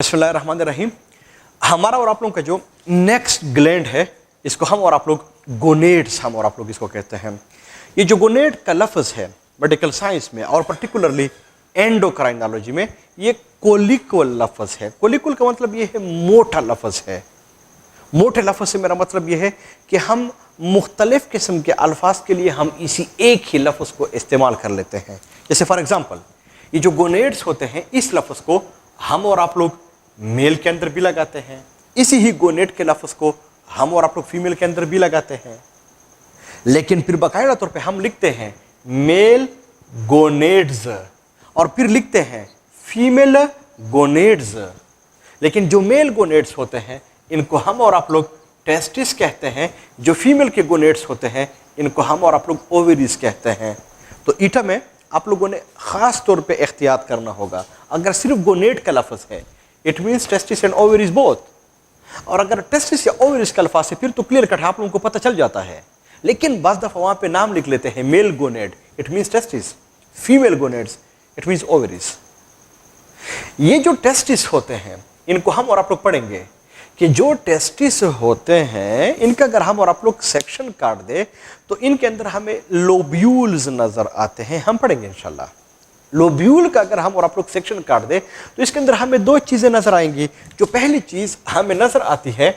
बिस्मिल्लाहिर्रहमानिर्रहीम। हमारा और आप लोगों का जो नेक्स्ट ग्लैंड है इसको हम और आप लोग गोनेड्स हम और आप लोग इसको कहते हैं। ये जो गोनेड का लफ्ज़ है मेडिकल साइंस में और पर्टिकुलरली एंडोक्राइनोलॉजी में ये कोलिकुल लफ्ज़ है। कोलिकुल का मतलब ये है मोटा लफ्ज़ है। मोटे लफ्ज़ से मेरा मतलब ये है कि हम मुख्तलिफ़ किस्म के अल्फाज के लिए हम इसी एक ही लफ्ज़ को इस्तेमाल कर लेते हैं। जैसे फॉर एग्ज़ाम्पल ये जो गोनेड्स होते हैं इस लफ्ज़ को हम और आप लोग मेल के अंदर भी लगाते हैं, इसी ही गोनेड के लफ्ज़ को हम और आप लोग फीमेल के अंदर भी लगाते हैं। लेकिन फिर बाकायदा तौर पे हम लिखते हैं मेल गोनेड्स और फिर लिखते हैं फीमेल गोनेड्स। लेकिन जो मेल गोनेड्स होते हैं इनको हम और आप लोग टेस्टिस कहते हैं, जो फीमेल के गोनेड्स होते हैं इनको हम और आप लोग ओवरीज कहते हैं। तो ईटा में आप लोगों ने ख़ास तौर पे एहतियात करना होगा। अगर सिर्फ गोनेड का लफ्ज़ है it means testis and ovaries both, और अगर टेस्टिस या ओवरीज का अल्फाज है फिर तो क्लियर कट आप लोगों को पता चल जाता है। लेकिन बाज़ दफ़ा वहाँ पे नाम लिख लेते हैं male gonad it means testis, female gonads it means ovaries. ये जो टेस्टिस होते हैं इनको हम और आप लोग पढ़ेंगे कि जो टेस्टिस होते हैं इनका अगर हम और आप लोग सेक्शन काट दे तो इनके अंदर हमें लोब्यूल्स नज़र आते हैं। हम पढ़ेंगे इंशाल्लाह। लोब्यूल का अगर हम और आप लोग सेक्शन काट दे तो इसके अंदर हमें दो चीज़ें नज़र आएंगी। जो पहली चीज़ हमें नज़र आती है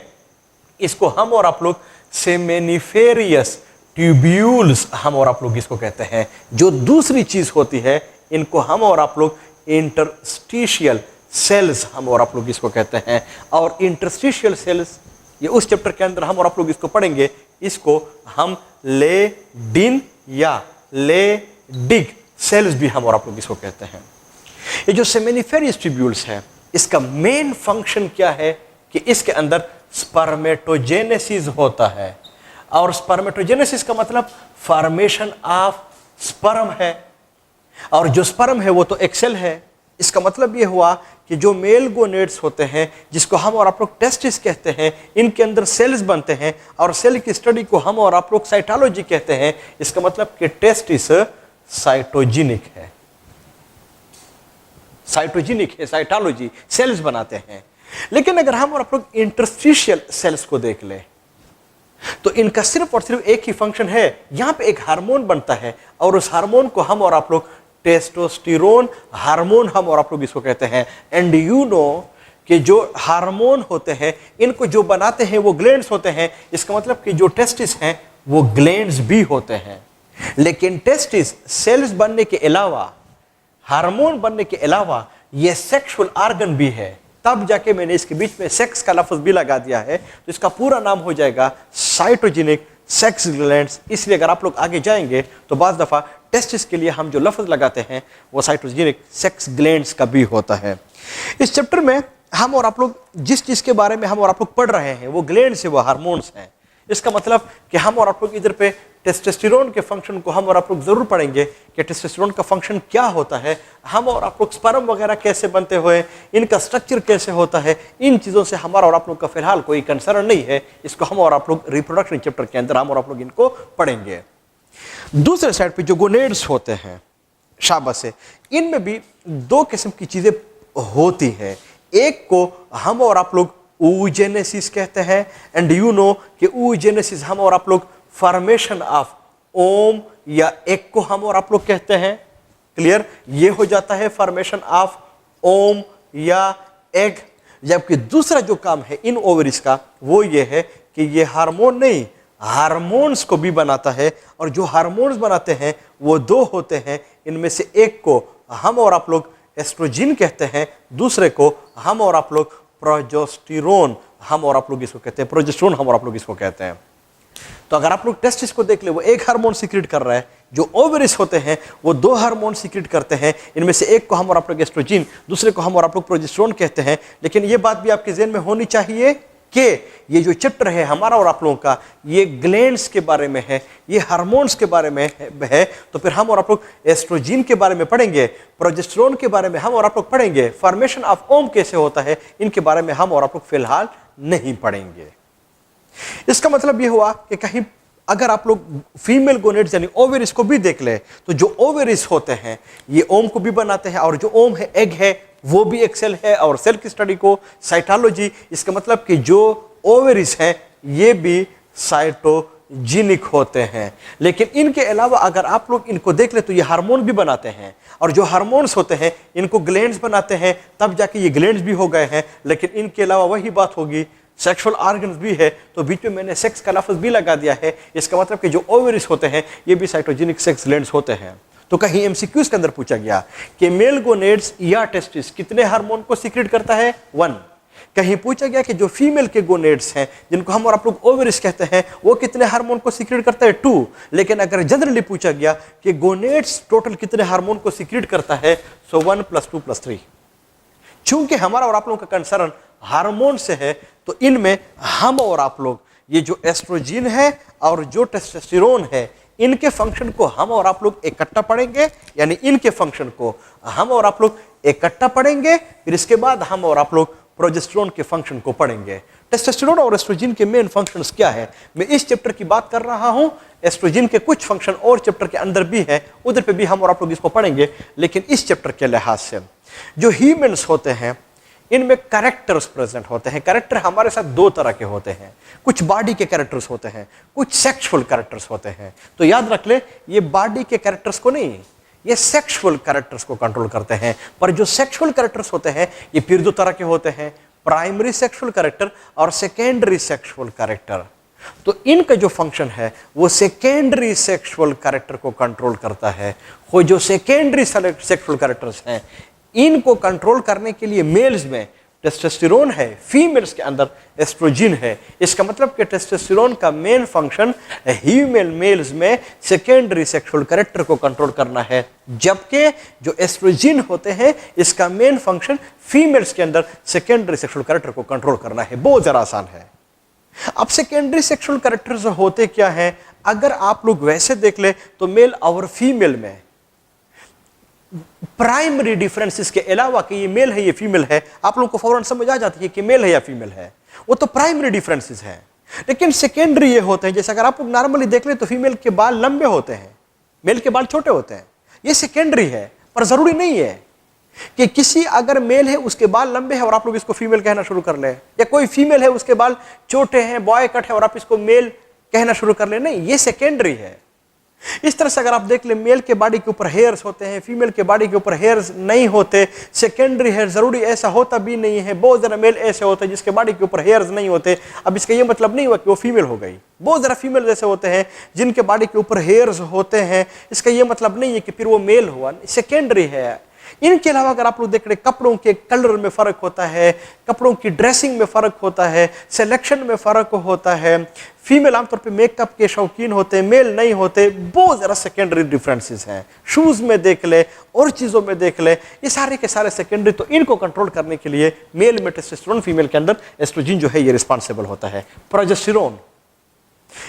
इसको हम और आप लोग सेमेनिफेरियस ट्यूब्यूल्स हम और आप लोग इसको कहते हैं। जो दूसरी चीज़ होती है इनको हम और आप लोग इंटरस्टिशियल सेल्स हम और आप लोग इसको कहते हैं। और इंटरस्टिशियल सेल्स ये उस चैप्टर के अंदर हम और आप लोग इसको पढ़ेंगे। इसको हम लेडिन या लेडिग सेल्स भी हम और आप लोग इसको कहते हैं। ये जो सेमेनिफेरियस ट्यूब्यूल्स है इसका मेन फंक्शन क्या है कि इसके अंदर स्पर्मेटोजेनेसिस होता है। और स्पर्मेटोजेनेसिस का मतलब फॉर्मेशन ऑफ स्पर्म है, और जो स्पर्म है वो तो एक सेल है। इसका मतलब ये हुआ कि जो मेल गोनेड्स होते हैं जिसको हम और आप लोग टेस्टिस कहते हैं इनके अंदर सेल्स बनते हैं, और सेल की स्टडी को हम और आप लोग साइटोलॉजी कहते हैं। इसका मतलब कि टेस्टिस साइटोजेनिक है, साइटोजेनिक है, साइटोलॉजी सेल्स बनाते हैं। लेकिन अगर हम और आप लोग इंटरस्टिशियल सेल्स को देख ले तो इनका सिर्फ और सिर्फ एक ही फंक्शन है। यहां पे एक हार्मोन बनता है और उस हार्मोन को हम और आप लोग टेस्टोस्टेरोन हार्मोन हम और आप लोग इसको कहते हैं। एंड यू नो कि जो हार्मोन होते हैं इनको जो बनाते हैं वो ग्लैंड्स होते हैं। इसका मतलब कि जो टेस्टिस हैं वो ग्लैंड्स भी होते हैं। लेकिन टेस्टिस सेल्स बनने के अलावा, हार्मोन बनने के अलावा ये सेक्सुअल ऑर्गन भी है। तब जाके मैंने इसके बीच में सेक्स का लफ्ज़ भी लगा दिया है। तो इसका पूरा नाम हो जाएगा साइटोजेनिक सेक्स ग्लैंड्स। इसलिए अगर आप लोग आगे जाएंगे तो बाज़ दफ़ा टेस्टिस के लिए हम जो लफ्ज़ लगाते हैं वो साइटोजेनिक सेक्स ग्लैंड्स का भी होता है। इस चैप्टर में हम और आप लोग जिस चीज़ के बारे में हम और आप लोग पढ़ रहे हैं वो ग्लैंड्स है, वो हार्मोन्स हैं। इसका मतलब कि हम और आप लोग इधर पे टेस्टोस्टेरोन के फंक्शन को हम और आप लोग ज़रूर पढ़ेंगे कि टेस्टोस्टेरोन का फंक्शन क्या होता है, हम और आप लोग स्पर्म वगैरह कैसे बनते हुए, इनका स्ट्रक्चर कैसे होता है। इन चीज़ों से हमारा और आप लोग का फिलहाल कोई कंसर्न नहीं है। इसको हम और आप लोग रिप्रोडक्शन चैप्टर के अंदर हम और आप लोग इनको पढ़ेंगे। दूसरे साइड पे जो गोनेड्स होते हैं शाबाश से, इनमें भी दो किस्म की चीज़ें होती हैं। एक को हम और आप लोग oogenesis कहते हैं। एंड यू नो कि oogenesis हम और आप लोग फॉर्मेशन ऑफ ओम या एग को हम और आप लोग कहते हैं। क्लियर, ये हो जाता है फॉर्मेशन ऑफ ओम या एग। जबकि दूसरा जो काम है इन ओवरीज का वो ये है कि ये हार्मोन नहीं, हार्मोन्स को भी बनाता है। और जो हार्मोन्स बनाते हैं वो दो होते हैं। इनमें से एक को हम और आप लोग एस्ट्रोजन कहते हैं, दूसरे को हम और आप लोग प्रोजेस्टेरोन हम और आप लोग इसको कहते हैं, प्रोजेस्टेरोन हम और आप लोग इसको कहते हैं। तो अगर आप लोग टेस्टिस को देख ले वो एक हार्मोन सीक्रेट कर रहा है, जो ओवरीज होते हैं वो दो हार्मोन सीक्रेट करते हैं। इनमें से एक को हम और आप लोग एस्ट्रोजन, दूसरे को हम और आप लोग प्रोजेस्टेरोन कहते हैं। लेकिन ये बात भी आपके ज़हन में होनी चाहिए कि ये जो चैप्टर है हमारा और आप लोगों का ये ग्लैंड्स के बारे में है, ये हार्मोन्स के बारे में है। तो फिर हम और आप लोग एस्ट्रोजन के बारे में पढ़ेंगे, प्रोजेस्टेरोन के बारे में हम और आप लोग पढ़ेंगे, फॉर्मेशन ऑफ ओम कैसे होता है इनके बारे में हम और आप लोग फिलहाल नहीं पढ़ेंगे। इसका मतलब ये हुआ कि कहीं अगर आप लोग फीमेल गोनेड्स यानी ओवरीज को भी देख ले तो जो ओवरीज होते हैं ये ओम को भी बनाते हैं, और जो ओम है एग है वो भी एक सेल है। और सेल की स्टडी को साइटोलॉजी, इसका मतलब कि जो ओवरीज हैं ये भी साइटोजेनिक होते हैं। लेकिन इनके अलावा अगर आप लोग इनको देख ले तो ये हार्मोन भी बनाते हैं, और जो हार्मोन्स होते हैं इनको ग्लैंड्स बनाते हैं, तब जाके ये ग्लैंड्स भी हो गए हैं। लेकिन इनके अलावा वही बात होगी, सेक्सुअल ऑर्गन्स भी है, तो बीच में मैंने सेक्स का लफ्ज भी लगा दिया है। इसका मतलब कि जो ओवरीज होते हैं ये भी साइटोजेनिक सेक्स ग्लैंड्स होते हैं। तो कहीं एमसीक्यूज के अंदर पूछा गया कि मेल गोनेड्स या टेस्टिस कितने हार्मोन को सीक्रेट करता है? 1। कहीं पूछा गया कि जो फीमेल के गोनेड्स हैं, जिनको हम और आप लोग ओवरीज कहते हैं, वो कितने हार्मोन को सीक्रेट करता है? 2। लेकिन अगर जनरली पूछा गया कि गोनेड्स टोटल कितने हार्मोन को सीक्रेट करता है, सो 1 + 2 + 3। चूंकि हमारा और आप लोगों का कंसर्न हार्मोन से है, तो इनमें हम और आप लोग ये जो एस्ट्रोजन है और जो टेस्टोस्टेरोन है, इनके फंक्शन को हम और आप लोग इकट्ठा पढ़ेंगे। यानी इनके फंक्शन को हम और आप लोग इकट्ठा पढ़ेंगे, फिर इसके बाद हम और आप लोग प्रोजेस्टेरोन के फंक्शन को पढ़ेंगे। टेस्टोस्टेरोन और एस्ट्रोजन के मेन फंक्शंस क्या है, मैं इस चैप्टर की बात कर रहा हूं। एस्ट्रोजन के कुछ फंक्शन और चैप्टर के अंदर भी है, उधर पे भी हम और आप लोग इसको पढ़ेंगे। लेकिन इस चैप्टर के लिहाज से जो ह्यूमन्स होते हैं इनमें कैरेक्टर्स प्रेजेंट होते हैं। कैरेक्टर हमारे साथ 2 तरह के होते हैं, कुछ बॉडी के कैरेक्टर्स होते हैं, कुछ सेक्सुअल कैरेक्टर्स होते हैं। तो याद रख ले, ये बॉडी के कैरेक्टर्स को नहीं, ये सेक्सुअल कैरेक्टर्स को कंट्रोल करते हैं। पर जो सेक्सुअल कैरेक्टर्स होते हैं ये फिर 2 तरह के होते हैं, प्राइमरी सेक्सुअल कैरेक्टर और सेकेंडरी सेक्सुअल कैरेक्टर। तो इनका जो फंक्शन है वो सेकेंडरी सेक्सुअल कैरेक्टर को कंट्रोल करता है। वो जो सेकेंडरी सेक्सुअल कैरेक्टर्स हैं इनको कंट्रोल करने के लिए मेल्स में टेस्टोस्टेरोन है, फीमेल्स के अंदर एस्ट्रोजन है। इसका मतलब कि टेस्टोस्टेरोन का मेन फंक्शन ह्यूमन मेल्स में सेकेंडरी सेक्सुअल कैरेक्टर को कंट्रोल करना है, जबकि जो एस्ट्रोजन होते हैं इसका मेन फंक्शन फीमेल्स के अंदर सेकेंडरी सेक्सुअल कैरेक्टर को कंट्रोल करना है। बहुत जरा आसान है। अब सेकेंडरी सेक्सुअल कैरेक्टर्स होते क्या हैं, अगर आप लोग वैसे देख ले तो मेल और फीमेल में प्राइमरी डिफरेंसेस के अलावा कि ये मेल है ये फीमेल है, आप लोगों को फौरन समझ आ जाती है कि मेल है या फीमेल है, वो तो प्राइमरी डिफरेंसेस हैं। लेकिन सेकेंडरी ये होते हैं, जैसे अगर आप लोग नॉर्मली देख ले तो फीमेल के बाल लंबे होते हैं, मेल के बाल छोटे होते हैं, ये सेकेंडरी है। पर जरूरी नहीं है कि किसी अगर मेल है उसके बाल लंबे हैं और आप लोग इसको फीमेल कहना शुरू कर ले, या कोई फीमेल है उसके बाल छोटे हैं, बॉय कट है और आप इसको मेल कहना शुरू कर ले, नहीं, ये सेकेंडरी है। इस तरह से अगर आप देख ले, मेल के बॉडी के ऊपर हेयर्स होते हैं, फीमेल के बॉडी के ऊपर हेयर्स नहीं होते, सेकेंडरी हेयर जरूरी ऐसा होता भी नहीं है। बहुत ज़्यादा मेल ऐसे होते हैं जिसके बॉडी के ऊपर हेयर्स नहीं होते। अब इसका ये मतलब नहीं हुआ कि वो फीमेल हो गई। बहुत ज़्यादा फीमेल जैसे होते हैं जिनके बॉडी के ऊपर हेयर्स होते हैं, इसका ये मतलब नहीं है कि फिर वो मेल हुआ, सेकेंडरी है। इनके अलावा अगर आप लोग देख रहे, कपड़ों के कलर में फर्क होता है, कपड़ों की ड्रेसिंग में फर्क होता है, सिलेक्शन में फर्क होता है। फीमेल आमतौर पे मेकअप के शौकीन होते हैं, मेल नहीं होते। बहुत ज़्यादा सेकेंडरी डिफरेंसेस हैं। शूज़ में देख ले और चीज़ों में देख ले, ये सारे के सारे सेकेंडरी। तो इनको कंट्रोल करने के लिए मेल में टेस्टोस्टेरोन, फीमेल के अंदर एस्ट्रोजन जो है ये रिस्पॉन्सिबल होता है। प्रोजेस्टेरोन,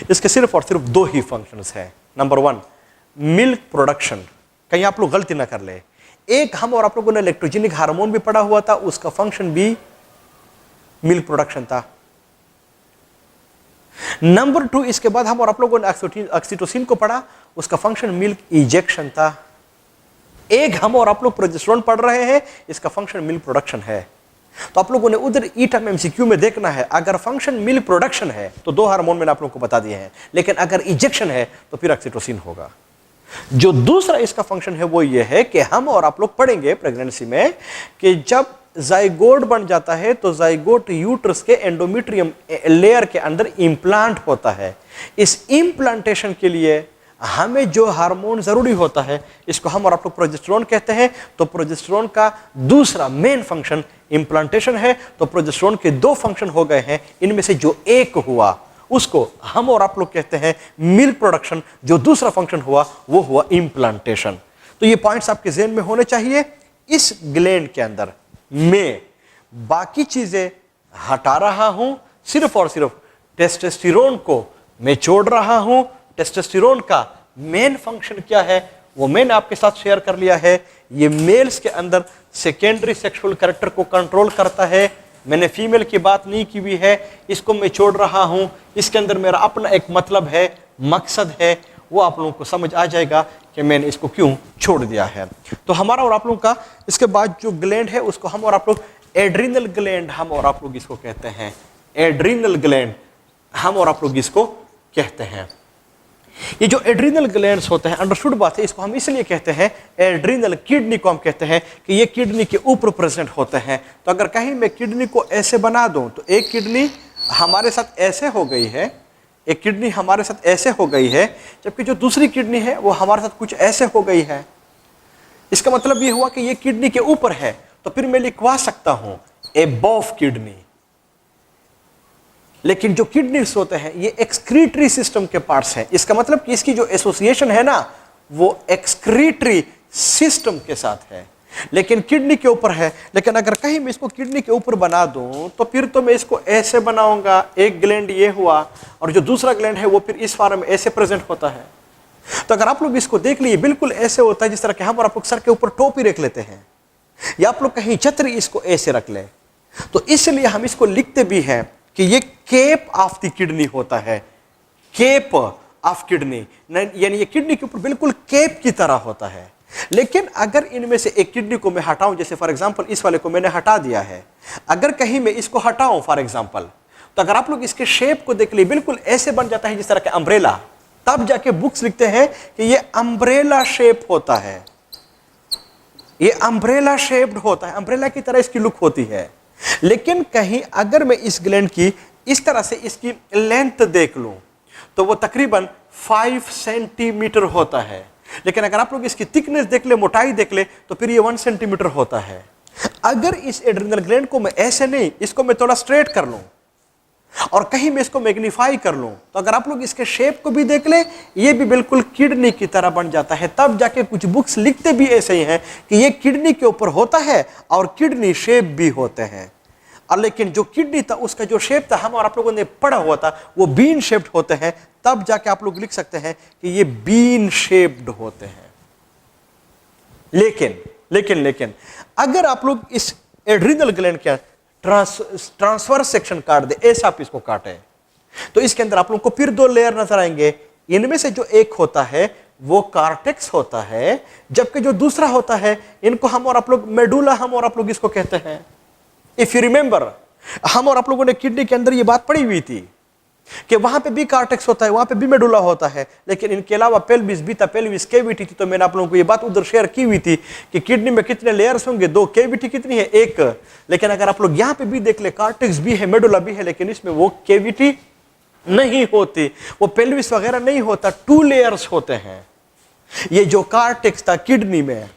इसके सिर्फ और सिर्फ 2 ही फंक्शंस हैं। Number 1 milk production. कहीं आप लोग गलती ना कर ले, एक हम और आप लोगों ने इलेक्ट्रोजेनिक हार्मोन भी पढ़ा हुआ था, उसका फंक्शन भी मिल्क प्रोडक्शन था। नंबर 2 इसके बाद हम और आप लोगों ने ऑक्सीटोसिन को पढ़ा, उसका फंक्शन मिल्क इजेक्शन था। एक हम और आप लोग प्रोजेस्टेरोन पढ़ रहे हैं, इसका फंक्शन मिल्क प्रोडक्शन है। तो आप लोगों ने उधर ईटम एमसीक्यू में देखना है, अगर फंक्शन मिल्क प्रोडक्शन है तो 2 हार्मोन मैंने आप लोगों को बता दिए हैं, लेकिन अगर इजेक्शन है तो फिर ऑक्सीटोसिन होगा। जो दूसरा इसका फंक्शन है वो ये है कि हम और आप लोग पढ़ेंगे प्रेगनेंसी में कि जब जाइगोट बन जाता है तो जाइगोट यूट्रस के एंडोमेट्रियम लेयर के अंदर इम्प्लांट होता है। इस इम्प्लांटेशन के लिए हमें जो हार्मोन जरूरी होता है इसको हम और आप लोग प्रोजेस्टेरोन कहते हैं। तो प्रोजेस्टेरोन का दूसरा मेन फंक्शन इम्प्लांटेशन है। तो प्रोजेस्टेरोन के 2 फंक्शन हो गए हैं, इनमें से जो एक हुआ उसको हम और आप लोग कहते हैं मिल्क प्रोडक्शन, जो दूसरा फंक्शन हुआ वो हुआ इम्प्लांटेशन। तो ये पॉइंट्स आपके ज़हन में होने चाहिए। इस ग्लैंड के अंदर मैं बाकी चीजें हटा रहा हूं, सिर्फ और सिर्फ टेस्टोस्टेरोन को मैं छोड़ रहा हूं। टेस्टोस्टेरोन का मेन फंक्शन क्या है वो मैंने आपके साथ शेयर कर लिया है। ये मेल्स के अंदर सेकेंडरी सेक्सुअल कैरेक्टर को कंट्रोल करता है। मैंने फीमेल की बात नहीं की हुई है, इसको मैं छोड़ रहा हूं। इसके अंदर मेरा अपना एक मतलब है, मकसद है, वो आप लोगों को समझ आ जाएगा। कि मैंने इसको क्यों छोड़ दिया है। तो हमारा और आप लोगों का इसके बाद जो ग्लैंड है उसको हम और आप लोग एड्रिनल ग्लैंड हम और आप लोग इसको कहते हैं। एड्रिनल ग्लैंड हम और आप लोग इसको कहते हैं। ये जो एड्रिनल ग्लैंड्स होते हैं, अंडरस्टूड बात है, इसको हम इसलिए कहते हैं एड्रिनल, किडनी को हम कहते हैं कि ये किडनी के ऊपर प्रेजेंट होते हैं। तो अगर कहीं मैं किडनी को ऐसे बना दूं तो एक किडनी हमारे साथ ऐसे हो गई है, एक किडनी हमारे साथ ऐसे हो गई है, जबकि जो दूसरी किडनी है वो हमारे साथ कुछ ऐसे हो गई है। इसका मतलब ये हुआ कि ये किडनी के ऊपर है, तो फिर मैं लिखवा सकता हूं एबव किडनी। लेकिन जो किडनीज होते हैं ये एक्सक्रीटरी सिस्टम के पार्ट्स हैं। इसका मतलब कि इसकी जो एसोसिएशन है ना वो एक्सक्रीटरी सिस्टम के साथ है, लेकिन किडनी के ऊपर है। लेकिन अगर कहीं मैं इसको किडनी के ऊपर बना दूं तो फिर तो मैं इसको ऐसे बनाऊंगा, एक ग्लैंड ये हुआ और जो दूसरा ग्लैंड है वो फिर इस फॉर्म में ऐसे प्रेजेंट होता है। तो अगर आप लोग इसको देख लिए बिल्कुल ऐसे होता है जिस तरह के हम और आप लोग सर के ऊपर टोपी रख लेते हैं, या आप लोग कहीं छतरी इसको ऐसे रख ले। तो इसलिए हम इसको लिखते भी हैं कि ये केप ऑफ द किडनी होता है, केप ऑफ किडनी, यानी ये किडनी के ऊपर बिल्कुल केप की तरह होता है। लेकिन अगर इनमें से एक किडनी को मैं हटाऊं, जैसे फॉर एग्जांपल इस वाले को मैंने हटा दिया है, अगर कहीं मैं इसको हटाऊं फॉर एग्जांपल, तो अगर आप लोग इसके शेप को देख लिए बिल्कुल ऐसे बन जाता है जिस तरह के अम्ब्रेला। तब जाके बुक्स लिखते हैं कि ये अम्ब्रेला शेप होता है, ये अम्ब्रेला शेप्ड होता है, अम्ब्रेला की तरह इसकी लुक होती है। लेकिन कहीं अगर मैं इस ग्लैंड की इस तरह से इसकी लेंथ देख लूं तो वो तकरीबन 5 सेंटीमीटर होता है। लेकिन अगर आप लोग इसकी थिकनेस देख ले, मोटाई देख ले, तो फिर ये 1 सेंटीमीटर होता है। अगर इस एड्रिनल ग्लैंड को मैं ऐसे नहीं, इसको मैं थोड़ा स्ट्रेट कर लूं और कहीं मैं इसको मैग्नीफाई कर लूं, तो अगर आप लोग इसके शेप को भी देख ले, ये भी बिल्कुल किडनी की तरह बन जाता है। तब जाके कुछ बुक्स लिखते भी ऐसे ही हैं कि ये किडनी के ऊपर होता है और किडनी शेप भी होते हैं। और लेकिन जो किडनी था उसका जो शेप था हम और आप लोगों ने पढ़ा हुआ था वो बीन शेप्ड होते हैं। तब जाके आप लोग लिख सकते हैं कि ये बीन शेप्ड होते हैं। लेकिन अगर आप लोग इस एड्रिनल ग्लैंड के ट्रांसफर सेक्शन काट दे, ऐसा आप इसको काटे, तो इसके अंदर आप लोगों को फिर 2 लेयर नजर आएंगे। इनमें से जो एक होता है वो कार्टेक्स होता है, जबकि जो दूसरा होता है इनको हम और आप लोग मेडुला हम और आप लोग इसको कहते हैं। इफ यू रिमेंबर, हम और आप लोगों ने किडनी के अंदर ये बात पढ़ी हुई थी कि वहां पे भी कार्टेक्स होता है, वहां पे भी मेडुला होता है, लेकिन इनके अलावा पेल्विस, बीटा पेल्विस, केविटी थी। तो मैंने आप लोगों को ये बात उधर शेयर की हुई थी कि किडनी में कितने लेयर्स होंगे, 2, केविटी कितनी है, 1। लेकिन अगर आप लोग यहाँ पे भी देख ले, कार्टेक्स भी है, मेडुला भी है, लेकिन इसमें वो केविटी नहीं होती, वो पेल्विस वगैरह नहीं होता, 2 लेयर्स होते हैं। ये जो कार्टेक्स था किडनी में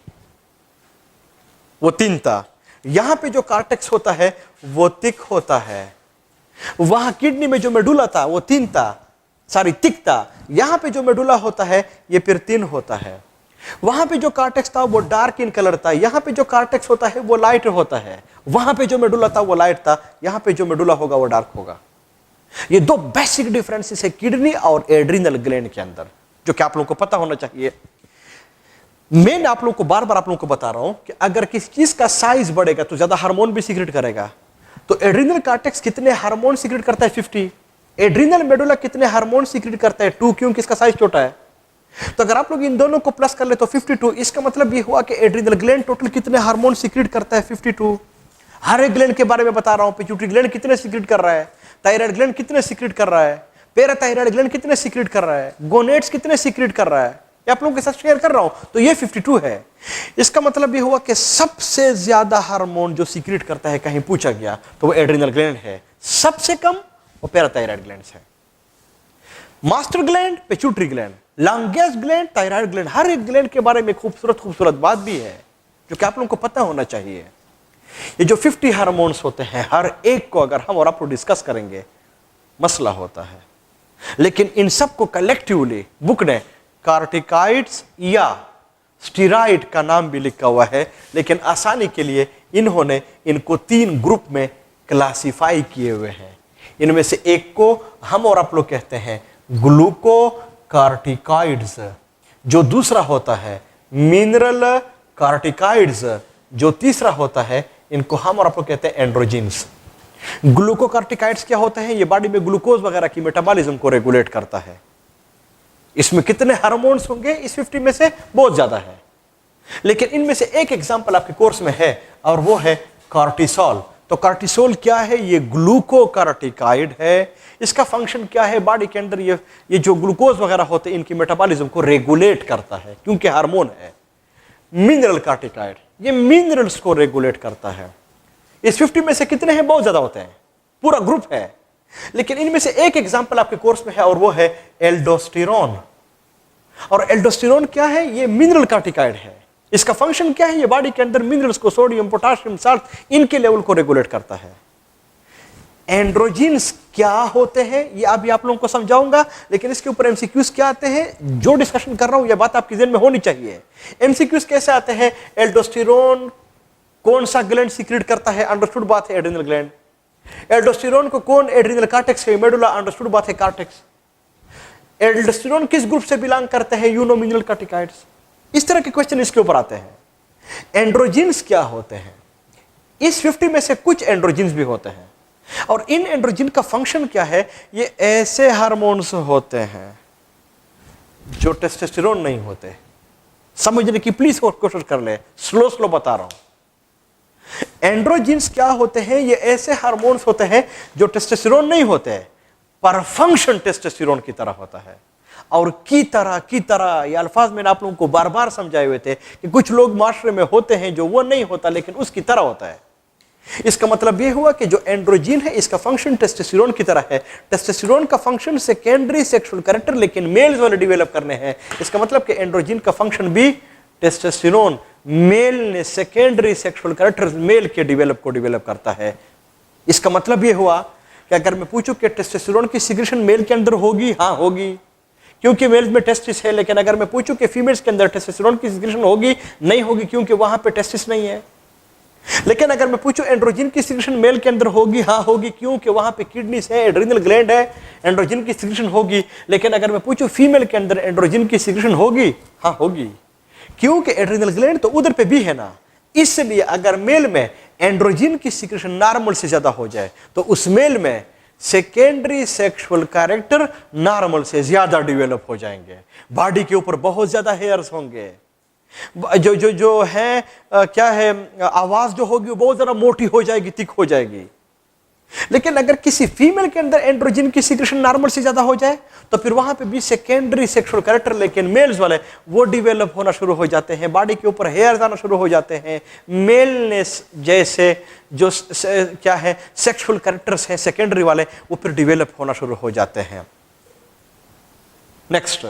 वो 3 था, यहां पे जो कार्टेक्स होता है वो थिक होता है। वहां किडनी में जो मेडुला था वो 3 था, थिक था। यहां पे जो मेडुला होता है ये फिर 3 होता है। वहां पे जो कार्टेक्स था वो डार्क इन कलर था, यहां पे जो कार्टेक्स होता है वो लाइट होता है। वहां पे जो मेडुला था वो लाइट था, यहां पे जो मेडुला होगा वो डार्क होगा। ये 2 बेसिक डिफरेंसेस है किडनी और एड्रिनल ग्लैंड के अंदर, जो कि आप लोगों को पता होना चाहिए। मैं आप लोगों को बार बार आप लोगों को बता रहा हूं कि अगर किसी चीज का साइज बढ़ेगा तो ज्यादा हार्मोन भी सीक्रेट करेगा। तो एड्रिनल कार्टेक्स कितने हार्मोन सीक्रेट करता है? 50। एड्रिनल मेडुला कितने हार्मोन सीक्रेट करता है? 2, क्योंकि इसका साइज छोटा है। तो अगर आप लोग इन दोनों को प्लस कर ले तो 52। इसका मतलब ये हुआ कि एड्रिनल ग्लैंड टोटल कितने हार्मोन सीक्रेट करता है? 52। हर एक ग्लैंड के बारे में बता रहा हूं। पिट्यूटरी ग्लैंड कितने सीक्रेट कर रहा है, थायराइड ग्लैंड कितने सीक्रेट कर रहा है, पैराथायराइड ग्लैंड कितने सीक्रेट कर रहा है, गोनेट्स कितने सीक्रेट कर रहा है, आप लोगों के साथ शेयर कर रहा हूं। तो ये 52 है। इसका मतलब ये हुआ कि सबसे ज्यादा हार्मोन जो सीक्रेट करता है, कहीं पूछा गया तो वो एड्रिनल ग्लैंड है। सबसे कम वो पैराथायराइड ग्लैंड है। Master gland pituitary gland, longest gland thyroid gland. हर एक ग्लैंड के बारे में खूबसूरत बात भी है जो कि आप लोगों को पता होना चाहिए। ये जो 50 हार्मोन्स होते हैं, हर एक को अगर हम और आप लोग डिस्कस करेंगे मसला होता है। लेकिन इन सबको कलेक्टिवली बुक ने कार्टिकाइड्स या स्टीरॉइड का नाम भी लिखा हुआ है, लेकिन आसानी के लिए इन्होंने इनको 3 ग्रुप में क्लासिफाई किए हुए हैं। इनमें से एक को हम और आप लोग कहते हैं ग्लूकोकार्टिकाइड्स, जो दूसरा होता है मिनरल कार्टिकाइड्स, जो तीसरा होता है इनको हम और आप लोग कहते हैं एंड्रोजिन्स। ग्लूकोकार्टिकाइड्स क्या होते हैं? ये बॉडी में ग्लूकोज वगैरह की मेटाबॉलिज्म को रेगुलेट करता है। इसमें कितने हार्मोन्स होंगे इस 50 में से? बहुत ज्यादा है। लेकिन इनमें से एक एग्जांपल आपके कोर्स में है और वो है कॉर्टिसोल। तो कॉर्टिसोल क्या है? ये ग्लूकोकार्टिकाइड है। इसका फंक्शन क्या है? बॉडी के अंदर ये जो ग्लूकोज वगैरह होते हैं इनकी मेटाबॉलिज्म को रेगुलेट करता है, क्योंकि हार्मोन है। मिनरल कार्टिकाइड, ये मिनरल्स को रेगुलेट करता है। इस 50 में से कितने हैं? बहुत ज्यादा होते हैं, पूरा ग्रुप है। लेकिन इनमें से एक एग्जांपल आपके कोर्स में है और वो है एल्डोस्टेरोन। और एल्डोस्टेरोन क्या है? ये मिनरल कार्टिकाइड है। इसका फंक्शन क्या है? ये बॉडी के अंदर मिनरल्स को, सोडियम, पोटाशियम, साल्ट, इनके लेवल को रेगुलेट करता है। एंड्रोजीन्स क्या होते हैं ये अभी आप लोगों को समझाऊंगा, लेकिन इसके ऊपर एमसीक्यूज क्या आते हैं, जो डिस्कशन कर रहा हूं ये बात आपकी ज़हन में होनी चाहिए। एमसीक्यूज कैसे आते हैं? एल्डोस्टेरोन कौन सा ग्लैंड सीक्रेट करता है? अंडरस्टूड बात है, एड्रिनल ग्लैंड। एल्डोस्टेरोन को कौन एड्रिनल कॉर्टेक्स है? मेडुला, अंडरस्टूड बात है, कॉर्टेक्स। एल्डोस्टेरोन किस ग्रुप से बिलोंग करते हैं? यूनोमिनरल कार्टिकाइड्स। इस तरह के क्वेश्चन इसके ऊपर आते हैं। एंड्रोजीन्स क्या होते हैं? इस 50 में से कुछ एंड्रोजीन्स भी होते हैं। और इन एंड्रोजीन का फंक्शन क्या है? ये ऐसे हार्मोन्स होते हैं जो टेस्टोस्टेरोन नहीं होते। समझने की प्लीज कोशिश कर ले, स्लो स्लो बता रहा हूं। एंड्रोजीन्स क्या होते हैं? ये ऐसे हार्मोन्स होते हैं जो टेस्टोस्टेरोन नहीं होते, पर फंक्शन टेस्टोस्टेरोन की तरह होता है। और की तरह ये अल्फाज मैंने आप लोगों को बार बार समझाए हुए थे कि कुछ लोग माशरे में होते हैं जो वो नहीं होता लेकिन उसकी तरह होता है। इसका मतलब यह हुआ कि जो एंड्रोजीन है इसका फंक्शन टेस्टोस्टेरोन की तरह है। टेस्टोस्टेरोन का फंक्शन सेकेंडरी सेक्सुअल कैरेक्टर लेकिन मेल्स वाले डेवलप करने हैं। इसका मतलब कि एंड्रोजीन का फंक्शन भी टेस्टोस्टेरोन, मेल ने सेकेंडरी सेक्सुअल कैरेक्टर मेल के डेवलप करता है। इसका मतलब यह हुआ कि अगर मैं पूछूं कि टेस्टोस्टेरोन की सिक्रेशन मेल के अंदर होगी, हाँ होगी, क्योंकि मेल्स में टेस्टिस है। लेकिन अगर मैं पूछूं कि फीमेल्स के अंदर टेस्टोस्टेरोन की सिक्रेशन होगी, नहीं होगी, क्योंकि वहां पे टेस्टिस नहीं है। लेकिन अगर मैं पूछूं एंड्रोजीन की सिक्रेशन मेल के अंदर होगी, हाँ होगी, क्योंकि वहां पे किडनीज है, एड्रिनल ग्लैंड है, एंड्रोजीन की सिक्रेशन होगी। लेकिन अगर मैं पूछूं फीमेल के अंदर एंड्रोजीन की सिक्रेशन होगी, हाँ होगी, क्योंकि एड्रिनल ग्लैंड तो उधर पे भी है ना। इसलिए अगर मेल में एंड्रोजीन की सिक्रेशन नॉर्मल से ज्यादा हो जाए तो उस मेल में सेकेंडरी सेक्सुअल कैरेक्टर नॉर्मल से ज्यादा डेवलप हो जाएंगे। बॉडी के ऊपर बहुत ज्यादा हेयर्स होंगे, जो है क्या है, आवाज जो होगी वो बहुत ज्यादा मोटी हो जाएगी, थिक हो जाएगी। लेकिन अगर किसी फीमेल के अंदर एंड्रोजीन की सिक्रेशन नॉर्मल से ज्यादा हो जाए तो फिर वहां पे भी सेकेंडरी सेक्सुअल कैरेक्टर लेकिन मेल्स वाले वो डेवलप होना शुरू हो जाते हैं, बॉडी के ऊपर हेयर्स आना शुरू हो जाते हैं। मेलनेस जैसे जो क्या है सेक्सुअल कैरेक्टर्स हैं सेकेंडरी वाले, वो फिर डेवलप होना शुरू हो जाते हैं। नेक्स्ट,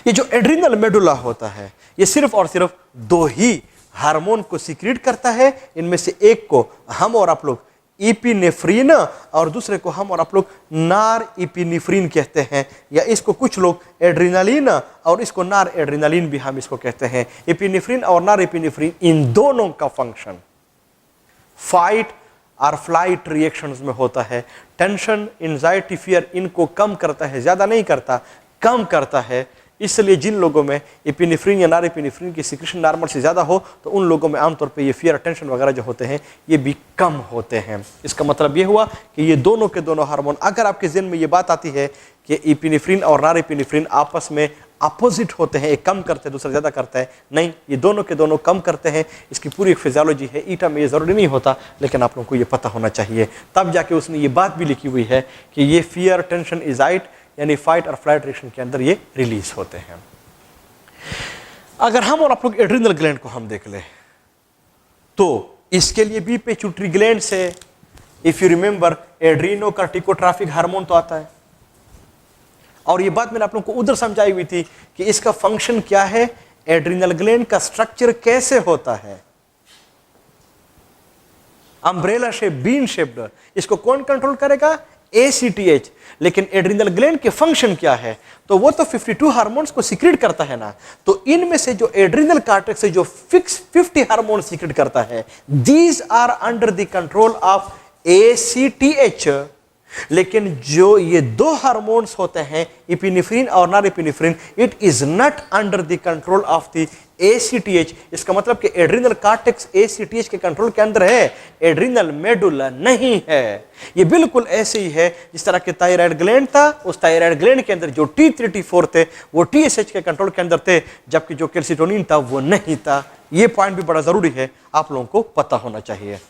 ये जो एड्रिनल मेडुला होता है ये सिर्फ और सिर्फ दो ही हार्मोन को सीक्रेट करता है। इनमें से एक को हम और आप लोग इपिनेफ्रिन और दूसरे को हम और आप लोग नार इपिनेफ्रिन कहते हैं, या इसको कुछ लोग एड्रिनालिन और इसको नार एड्रिनालिन भी हम इसको कहते हैं। इपिनेफ्रिन और नार इपिनेफ्रिन इन दोनों का फंक्शन फाइट और फ्लाइट रिएक्शंस में होता है। टेंशन, एंजाइटी, फियर इनको कम करता है, ज्यादा नहीं करता, कम करता है। इसलिए जिन लोगों में एपिनेफ्रिन या नॉरएपिनेफ्रिन की सिक्रेशन नॉर्मल से ज़्यादा हो तो उन लोगों में आमतौर पे ये फियर, टेंशन वगैरह जो होते हैं ये भी कम होते हैं। इसका मतलब ये हुआ कि ये दोनों के दोनों हार्मोन, अगर आपके ज़हन में ये बात आती है कि एपिनेफ्रिन और नॉरएपिनेफ्रिन आपस में अपोजिट होते हैं, एक कम करते हैं दूसरा ज़्यादा करता है, नहीं, ये दोनों के दोनों कम करते हैं। इसकी पूरी एक फिजियोलॉजी है, ईटा में ये ज़रूरी नहीं होता, लेकिन आप लोगों को ये पता होना चाहिए। तब जाके उसने ये बात भी लिखी हुई है कि ये फियर, टेंशन, एंजाइटी यानी फाइट और फ्लाइट रिएक्शन के अंदर ये रिलीज होते हैं। अगर हम और आप लोग एड्रिनल ग्लैंड को हम देख ले तो इसके लिए भी पिट्यूटरी ग्लैंड से, इफ यू रिमेंबर, एड्रीनोकार्टिकोट्रॉफिक हार्मोन तो आता है। और ये बात मैंने आप लोगों को उधर समझाई हुई थी कि इसका फंक्शन क्या है, एड्रिनल ग्लैंड का स्ट्रक्चर कैसे होता है, अम्ब्रेला शेप, बीन शेप्ड। इसको कौन कंट्रोल करेगा? ACTH। लेकिन एड्रिनल ग्लैंड के फंक्शन क्या है? तो वो तो 52 हार्मोन्स को सीक्रेट करता है ना। तो इनमें से जो एड्रिनल कॉर्टेक्स से जो फिक्स 50 हार्मोन सीक्रेट करता है, these are under the control of ACTH लेकिन जो ये दो हार्मोन्स होते हैं इपिनेफ्रिन और norepinephrine, it is not under the control of the ACTH. इसका मतलब कि एड्रिनल कॉर्टेक्स एसीटीएच के कंट्रोल के अंदर है, एड्रिनल मेडुला नहीं है। ये बिल्कुल ऐसे ही है जिस तरह के थायराइड ग्लैंड था, उस थायराइड ग्लैंड के अंदर जो T3 T4 थे वो टीएसएच के कंट्रोल के अंदर थे, जबकि जो कैल्सिटोनिन था वो नहीं था। ये पॉइंट भी बड़ा जरूरी है, आप लोगों को पता होना चाहिए।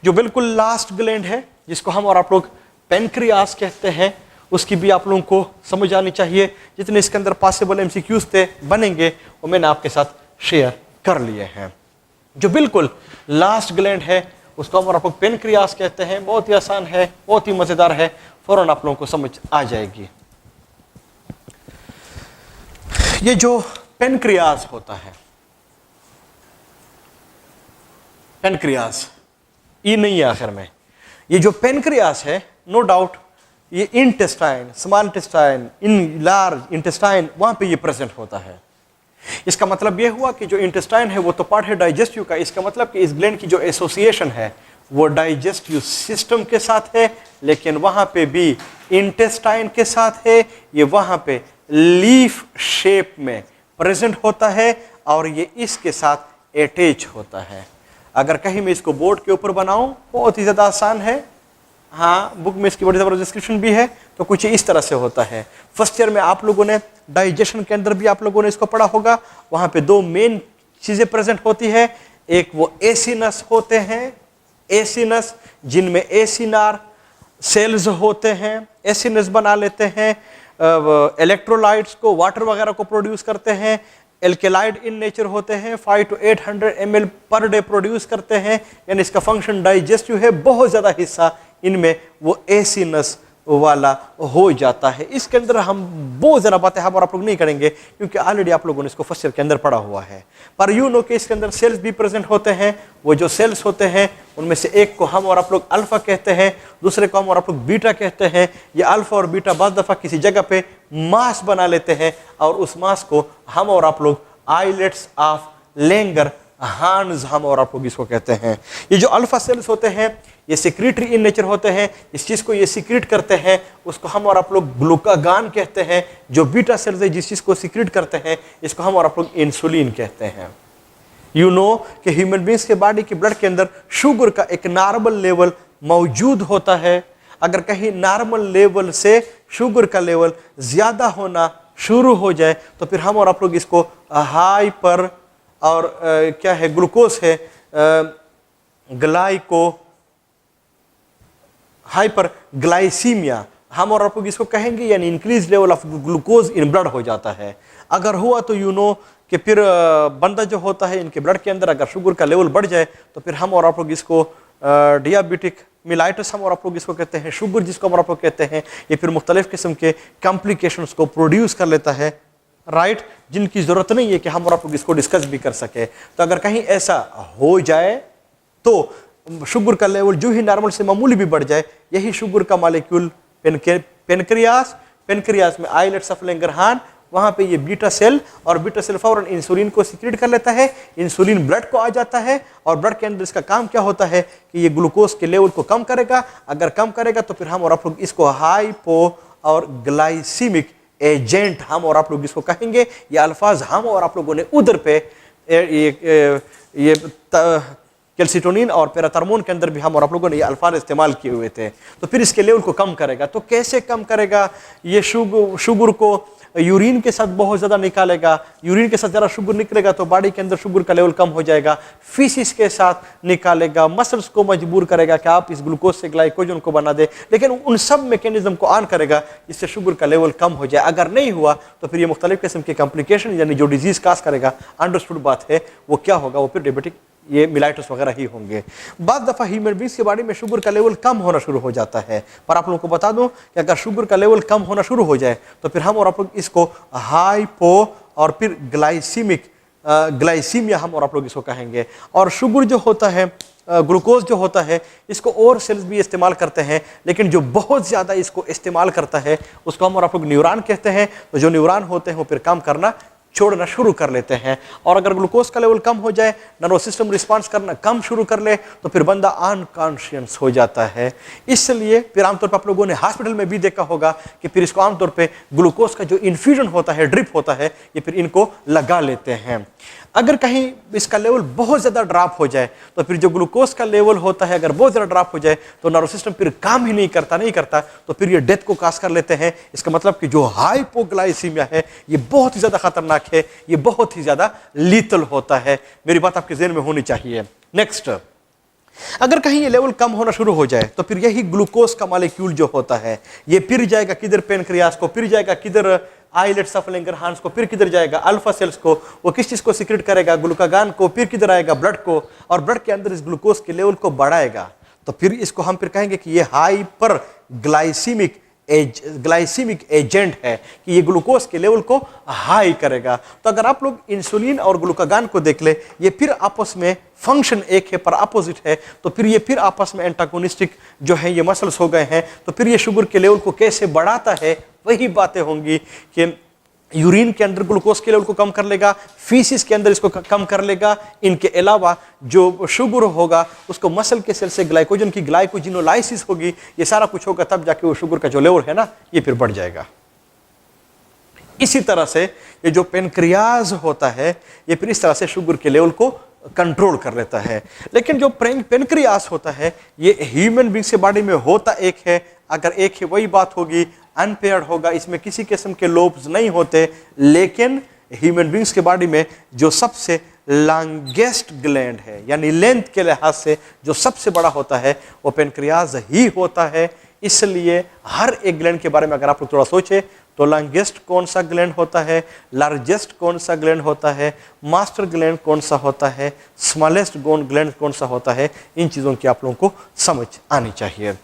जो बिल्कुल लास्ट ग्लैंड है जिसको हम और आप लोग पेनक्रियास कहते हैं, उसकी भी आप लोगों को समझ आनी चाहिए। जितने इसके अंदर पॉसिबल एमसीक्यूज थे बनेंगे वो मैंने आपके साथ शेयर कर लिए हैं। जो बिल्कुल लास्ट ग्लैंड है उसको हम और आप लोग पेनक्रियास कहते हैं। बहुत ही आसान है, बहुत ही मजेदार है, फौरन आप लोगों को समझ आ जाएगी। ये जो पेनक्रियास होता है, पेनक्रियास ये नहीं है आखिर में, ये जो पेनक्रियास है नो डाउट ये intestine, small intestine, in large intestine वहां पे ये प्रेजेंट होता है। इसका मतलब ये हुआ कि जो इंटेस्टाइन है वो तो पार्ट है डाइजेस्टिव का। इसका मतलब कि इस ग्लैंड की जो एसोसिएशन है वो डाइजेस्टिव सिस्टम के साथ है, लेकिन वहां पे भी इंटेस्टाइन के साथ है। ये वहां पे लीफ शेप में प्रेजेंट होता है और ये इसके साथ अटैच होता है। अगर कहीं मैं इसको बोर्ड के ऊपर बनाऊं, बहुत ही ज़्यादा आसान है। हाँ, बुक में इसकी बड़ी ज़बरदस्त डिस्क्रिप्शन भी है। तो कुछ इस तरह से होता है। फर्स्ट ईयर में आप लोगों ने डाइजेशन के अंदर भी आप लोगों ने इसको पढ़ा होगा। वहाँ पे दो मेन चीज़ें प्रेजेंट होती है। एक वो एसिनस होते हैं, एसिनस जिनमें एसिनार सेल्स होते हैं, एसिनस बना लेते हैं, इलेक्ट्रोलाइट्स को, वाटर वगैरह को प्रोड्यूस करते हैं। एल्केलाइड इन नेचर होते हैं, 500 to 800 ml per day produce करते हैं, यानी इसका फंक्शन डाइजेस्टिव है। बहुत ज़्यादा हिस्सा इनमें वो एसिनस वाला हो जाता है। इसके अंदर हम बहुत ज़्यादा बातें हम और आप लोग नहीं करेंगे क्योंकि ऑलरेडी आप लोगों ने इसको फर्स्ट ईयर के अंदर पढ़ा हुआ है। पर यू नो कि इसके अंदर सेल्स भी प्रेजेंट होते हैं। वो जो सेल्स होते हैं उनमें से एक को हम और आप लोग अल्फा कहते हैं, दूसरे को हम और आप लोग बीटा कहते हैं। ये अल्फा और बीटा बाज़ दफ़ा किसी जगह पे मास बना लेते हैं और उस मास को हम और आप लोग आइलेट्स ऑफ लेंगर हार्न्स हम और आप लोग इसको कहते हैं। ये जो अल्फा सेल्स होते हैं ये सिक्रीटरी इन नेचर होते हैं। इस चीज़ को ये सिक्रीट करते हैं उसको हम और आप लोग ग्लूकागान कहते हैं। जो बीटा सेल्स है जिस चीज़ को सिक्रीट करते हैं इसको हम और आप लोग इंसुलिन कहते हैं। यू नो कि ह्यूमन बींग्स के बॉडी की ब्लड के अंदर शुगर का एक नॉर्मल लेवल मौजूद होता है। अगर कहीं नॉर्मल लेवल से शुगर का लेवल ज़्यादा होना शुरू हो जाए तो फिर हम और आप लोग इसको हाइपर और क्या है ग्लूकोज है ग्लाइको हाइपर ग्लाइसीमिया हम और आप लोग इसको कहेंगे, यानी increase level of glucose in blood हो जाता है। अगर हुआ तो यू नो कि फिर बंदा जो होता है इनके ब्लड के अंदर अगर शुगर का लेवल बढ़ जाए तो फिर हम और आप लोग इसको डियाबिटिक मिलाइटस हम और आप लोग इसको कहते हैं। शुगर जिसको हम और आप लोग कहते हैं ये फिर मुख्तलिफ किस्म के कॉम्प्लिकेशंस को प्रोड्यूस कर लेता है, राइट, जिनकी ज़रूरत नहीं है कि हम और आप लोग इसको डिस्कस भी कर सके। तो अगर कहीं ऐसा हो जाए तो शुगर का लेवल जो ही नॉर्मल से मामूली भी बढ़ जाए, यही शुगर का मॉलिक्यूल पेनक्रियास में आइलेट्स ऑफ लैंगरहान, वहाँ पे ये बीटा सेल और बीटा सेल फौरन इंसुलिन को सिक्रीट कर लेता है। इंसुलिन ब्लड को आ जाता है और ब्लड के अंदर इसका काम क्या होता है कि ये ग्लूकोज के लेवल को कम करेगा। अगर कम करेगा तो फिर हम और आप लोग इसको हाइपो और ग्लाइसीमिक एजेंट हम और आप लोग इसको कहेंगे। ये अल्फाज हम और आप लोगों ने उधर पे ये कैल्सिटोनिन और पैराथर्मोन के अंदर भी हम और आप लोगों ने ये अल्फाज इस्तेमाल किए हुए थे। तो फिर इसके लेवल को कम करेगा। तो कैसे कम करेगा? ये शुगर को यूरिन के साथ बहुत ज़्यादा निकालेगा। यूरिन के साथ ज़रा शुगर निकलेगा तो बॉडी के अंदर शुगर का लेवल कम हो जाएगा। फिसिस के साथ निकालेगा, मसल्स को मजबूर करेगा कि आप इस ग्लूकोज से ग्लाइकोजन को बना दे, लेकिन उन सब मैकेनिज्म को ऑन करेगा जिससे शुगर का लेवल कम हो जाए। अगर नहीं हुआ तो फिर ये मुख्तलिफ किस्म के कॉम्प्लिकेशन यानी जो डिजीज़ काज करेगा, अंडरस्टूड बात है, वो क्या होगा? वो फिर डायबिटिक ये मिलाइटस वगैरह ही होंगे। बाद दफ़ा ह्यूमन बींग्स के बॉडी में शुगर का लेवल कम होना शुरू हो जाता है। पर आप लोगों को बता दूं कि अगर शुगर का लेवल कम होना शुरू हो जाए तो फिर हम और आप लोग इसको हाइपो और फिर ग्लाइसीमिया हम और आप लोग इसको कहेंगे। और शुगर जो होता है, ग्लूकोज जो होता है, इसको और सेल्स भी इस्तेमाल करते हैं, लेकिन जो बहुत ज़्यादा इसको इस्तेमाल करता है उसको हम और आप लोग न्यूरॉन कहते हैं। तो जो न्यूरॉन होते हैं वो फिर काम करना छोड़ना शुरू कर लेते हैं। और अगर ग्लूकोज का लेवल कम हो जाए, नर्वस सिस्टम रिस्पॉन्स करना कम शुरू कर ले, तो फिर बंदा अनकॉन्शियस हो जाता है। इसलिए फिर आमतौर पर आप लोगों ने हॉस्पिटल में भी देखा होगा कि फिर इसको आमतौर पे ग्लूकोज का जो इन्फ्यूजन होता है, ड्रिप होता है, ये फिर इनको लगा लेते हैं। अगर कहीं इसका लेवल बहुत ज़्यादा ड्रॉप हो जाए, तो फिर जो ग्लूकोज का लेवल होता है अगर बहुत ज़्यादा ड्रॉप हो जाए, तो नर्वस सिस्टम फिर काम ही नहीं करता, तो फिर ये डेथ को काज कर लेते हैं। इसका मतलब कि जो हाइपोग्लाइसीमिया है ये बहुत ही ज़्यादा खतरनाक है, ये बहुत ही ज़्यादा लीथल होता है। मेरी बात आपके ज़हन में होनी चाहिए। नेक्स्ट, अगर कहीं ये लेवल कम होना शुरू हो जाए, तो फिर यही ग्लूकोज का मॉलिक्यूल जो होता है ये फिर जाएगा किधर, पेनक्रियास को, फिर जाएगा किधर, आइलेट्स ऑफ लैंगरहांस को, फिर किधर जाएगा, अल्फा सेल्स को। वो किस चीज को सीक्रेट करेगा, ग्लूकागान को, फिर किधर आएगा, ब्लड को, और ब्लड के अंदर इस ग्लूकोज के लेवल को बढ़ाएगा। तो फिर इसको हम फिर कहेंगे कि ये हाइपर ग्लाइसीमिक एजेंट है, कि ये ग्लूकोज के लेवल को हाई करेगा। तो अगर आप लोग इंसुलिन और ग्लूकागान को देख ले, ये फिर आपस में फंक्शन एक है पर अपोजिट है, तो फिर ये फिर आपस में एंटागोनिस्टिक जो है ये मसल्स हो गए हैं। तो फिर ये शुगर के लेवल को कैसे बढ़ाता है, वही बातें होंगी कि यूरिन के अंदर ग्लूकोज के लेवल को कम कर लेगा, फीसिस के अंदर इसको कम कर लेगा। इनके अलावा जो शुगर होगा उसको मसल के सेल से ग्लाइकोजन की ग्लाइकोजिनोलाइसिस होगी, ये सारा कुछ होगा, तब जाके वो शुगर का जो लेवल है ना ये फिर बढ़ जाएगा। इसी तरह से ये जो पेनक्रियाज होता है ये फिर इस तरह से शुगर के लेवल को कंट्रोल कर लेता है। लेकिन जो पेनक्रियास होता है ये ह्यूमन बीइंग के बॉडी में होता एक है, अगर एक है वही बात होगी, अनपेयर्ड होगा, इसमें किसी किस्म के लोब्स नहीं होते। लेकिन ह्यूमन बीइंग्स के बॉडी में जो सबसे लॉन्गेस्ट ग्लैंड है, यानी लेंथ के लिहाज से जो सबसे बड़ा होता है वो पेनक्रियाज ही होता है। इसलिए हर एक ग्लैंड के बारे में अगर आप लोग थोड़ा सोचे तो लॉन्गेस्ट कौन सा ग्लैंड होता है, लार्जेस्ट कौन सा ग्लैंड होता है, मास्टर ग्लैंड कौन सा होता है, स्मॉलेस्ट ग्लैंड कौन सा होता है, इन चीज़ों की आप लोगों को समझ आनी चाहिए।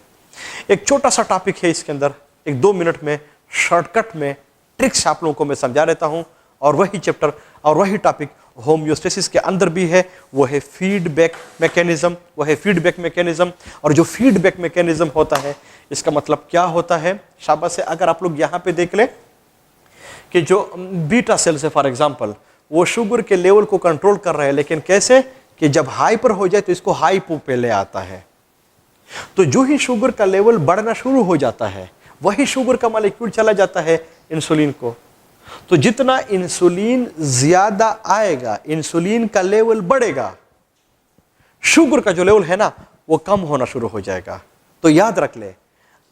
एक छोटा सा टॉपिक है, इसके अंदर एक 2 मिनट में शॉर्टकट में ट्रिक्स आप लोगों को मैं समझा देता हूं, और वही चैप्टर और वही टॉपिक होम्योस्टेसिस के अंदर भी है, वो है फीडबैक मैकेनिज्म। और जो फीडबैक मैकेनिज्म होता है इसका मतलब क्या होता है, शाबाश है। अगर आप लोग यहाँ पे देख ले कि जो बीटा सेल्स है फॉर एग्जांपल, वो शुगर के लेवल को कंट्रोल कर रहे हैं, लेकिन कैसे कि जब हाइपर हो जाए तो इसको हाइपो पे ले आता है। तो जो ही शुगर का लेवल बढ़ना शुरू हो जाता है वही शुगर का मॉलिक्यूल चला जाता है इंसुलिन को। तो जितना इंसुलिन ज्यादा आएगा, इंसुलिन का लेवल बढ़ेगा, शुगर का जो लेवल है ना वो कम होना शुरू हो जाएगा। तो याद रख ले,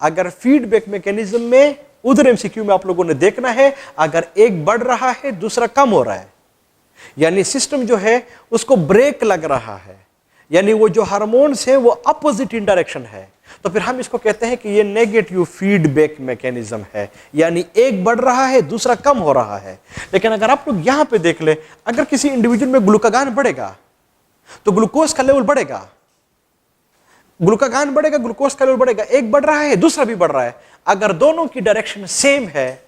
अगर फीडबैक मैकेनिज्म में उधर एमसीक्यू में आप लोगों ने देखना है, अगर एक बढ़ रहा है दूसरा कम हो रहा है, यानी सिस्टम जो है उसको ब्रेक लग रहा है, यानी वो जो हार्मोन्स है वो अपोजिट इन डायरेक्शन है, तो फिर हम इसको कहते हैं कि ये नेगेटिव फीडबैक मैकेनिज्म है, यानी एक बढ़ रहा है दूसरा कम हो रहा है। लेकिन अगर आप लोग यहां पे देख ले, अगर किसी इंडिविजुअल में ग्लूकागान बढ़ेगा तो ग्लूकोज का लेवल बढ़ेगा, ग्लूकागान बढ़ेगा, ग्लूकोज का लेवल बढ़ेगा, एक बढ़ रहा है दूसरा भी बढ़ रहा है। अगर दोनों की डायरेक्शन सेम है,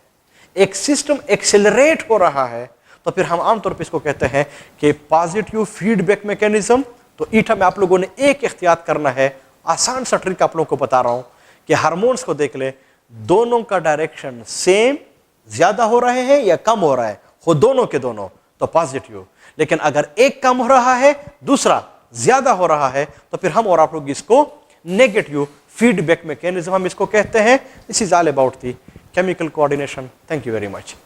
एक सिस्टम एक्सेलरेट हो रहा है, तो फिर हम आमतौर पर इसको कहते हैं कि पॉजिटिव फीडबैक मैकेनिज्म। तो ईटा में आप लोगों ने एक एहतियात करना है, आसान सा ट्रिक आप लोगों को बता रहा हूं कि हार्मोन्स को देख ले, दोनों का डायरेक्शन सेम, ज्यादा हो रहे हैं या कम हो रहा है, हो दोनों के दोनों, तो पॉजिटिव। लेकिन अगर एक कम हो रहा है दूसरा ज्यादा हो रहा है, तो फिर हम और आप लोग इसको नेगेटिव फीडबैक मैकेनिज्म हम इसको कहते हैं। This is all about the chemical coordination. Thank you very much.